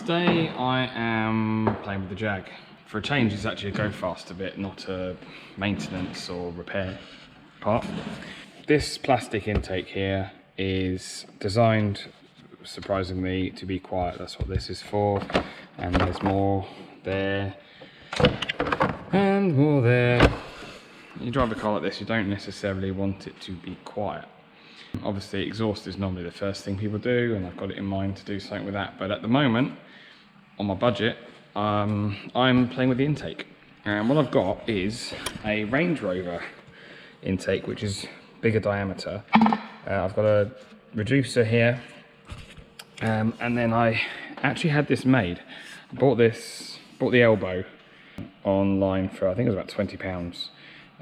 Today I am playing with the Jag. For a change, it's actually a go faster bit, not a maintenance or repair part. This plastic intake here is designed, surprisingly, to be quiet. That's what this is for. And there's more there and more there. You drive a car like this, you don't necessarily want it to be quiet. Obviously, exhaust is normally the first thing people do, and I've got it in mind to do something with that. But at the moment, on my budget, I'm playing with the intake. And what I've got is a Range Rover intake, which is bigger diameter. I've got a reducer here, and then I actually had this made. I bought the elbow online for, I think it was about £20.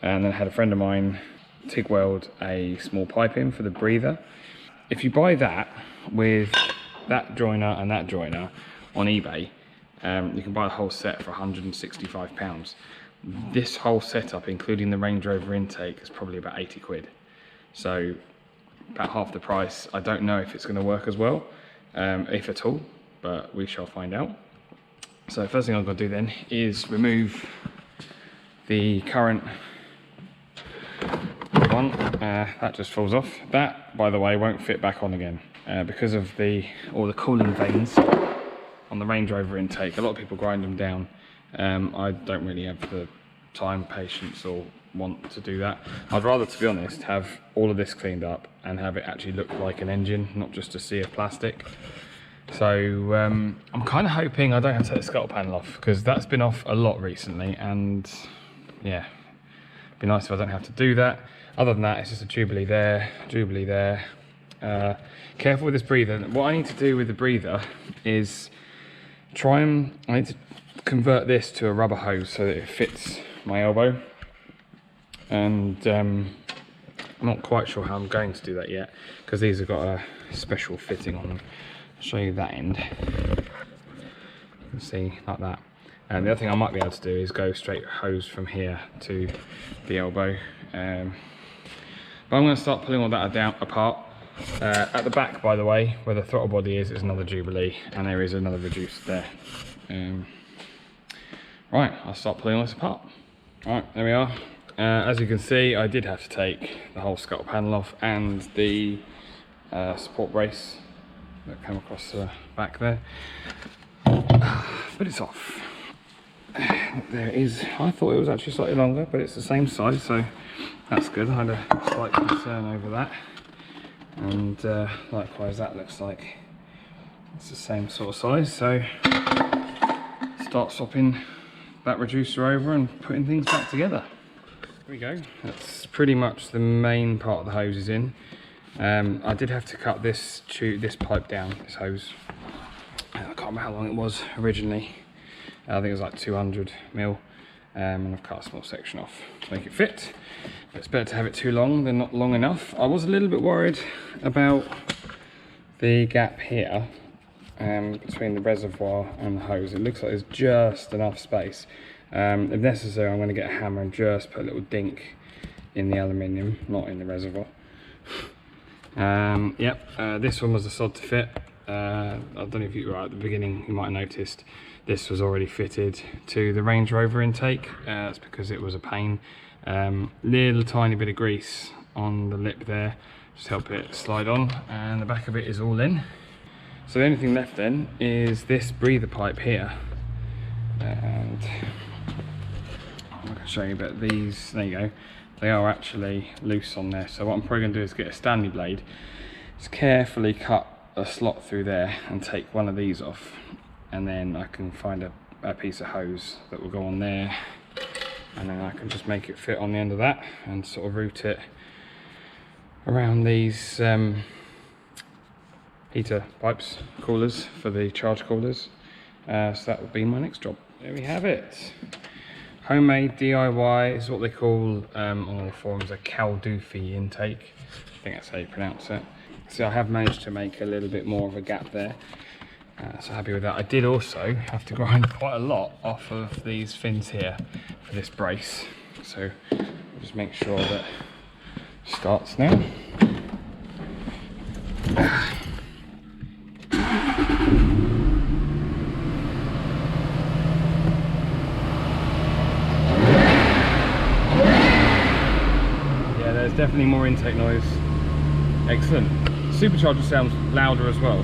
And then I had a friend of mine TIG weld a small pipe in for the breather. If you buy that with that joiner and that joiner on eBay, you can buy the whole set for £165. This whole setup, including the Range Rover intake, is probably about 80 quid. So about half the price. I don't know if it's going to work as well, if at all, but we shall find out. So first thing I've got to do then is remove the current one. That just falls off. That, by the way, won't fit back on again because of all the cooling vanes on the Range Rover intake. A lot of people grind them down. I don't really have the time, patience, or want to do that. I'd rather, to be honest, have all of this cleaned up and have it actually look like an engine, not just a sea of plastic. So I'm kind of hoping I don't have to take the scuttle panel off, because that's been off a lot recently, and yeah, it'd be nice if I don't have to do that. Other than that, it's just a Jubilee there, Jubilee there. Careful with this breather. What I need to do with the breather is I need to convert this to a rubber hose so that it fits my elbow. And I'm not quite sure how I'm going to do that yet, because these have got a special fitting on them. I'll show you that end. You can see, like that. And the other thing I might be able to do is go straight hose from here to the elbow. But I'm going to start pulling all that apart. At the back, by the way, where the throttle body is another Jubilee, and there is another reducer there. Right, I'll start pulling all this apart. Right, there we are. As you can see, I did have to take the whole scuttle panel off and the support brace that came across the back there. But it's off. There it is. I thought it was actually slightly longer, but it's the same size, so that's good. I had a slight concern over that. And likewise, that looks like it's the same sort of size. So start swapping that reducer over and putting things back together. Here we go. That's pretty much the main part of the hose is in. I did have to cut this pipe down, this hose. I can't remember how long it was originally. I think it was like 200mm, and I've cut a small section off to make it fit. But it's better to have it too long than not long enough. I was a little bit worried about the gap here between the reservoir and the hose. It looks like there's just enough space. If necessary, I'm going to get a hammer and just put a little dink in the aluminium, not in the reservoir. This one was a sod to fit. I don't know if you were at the beginning, you might have noticed this was already fitted to the Range Rover intake. That's because it was a pain. Little tiny bit of grease on the lip there, just help it slide on, and the back of it is all in. So the only thing left then is this breather pipe here, and I'm not going to show you, but these, there you go, they are actually loose on there. So what I'm probably going to do is get a Stanley blade, just carefully cut a slot through there and take one of these off, and then I can find a piece of hose that will go on there, and then I can just make it fit on the end of that and sort of route it around these heater pipes, coolers for the charge coolers. So that will be my next job. There we have it. Homemade DIY is what they call on all the forums a Caldoofy intake. I think that's how you pronounce it. So I have managed to make a little bit more of a gap there. So happy with that. I did also have to grind quite a lot off of these fins here for this brace. So I'll just make sure that it starts now. definitely more intake noise. Excellent. Supercharger sounds louder as well.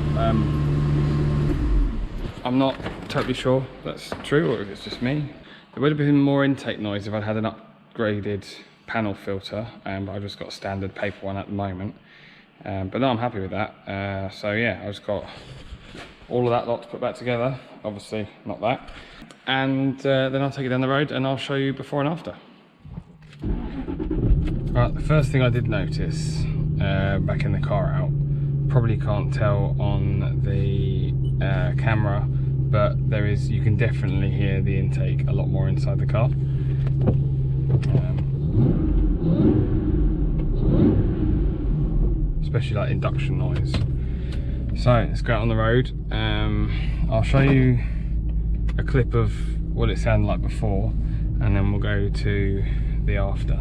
I'm not totally sure that's true or if it's just me. There would have been more intake noise if I'd had an upgraded panel filter, but I've just got a standard paper one at the moment. But no, I'm happy with that. So yeah, I've just got all of that lot to put back together. Obviously not that. And then I'll take it down the road and I'll show you before and after. Right, the first thing I did notice back in the car out, probably can't tell on the camera, but you can definitely hear the intake a lot more inside the car. Especially like induction noise. So let's go out on the road. I'll show you a clip of what it sounded like before, and then we'll go to the after.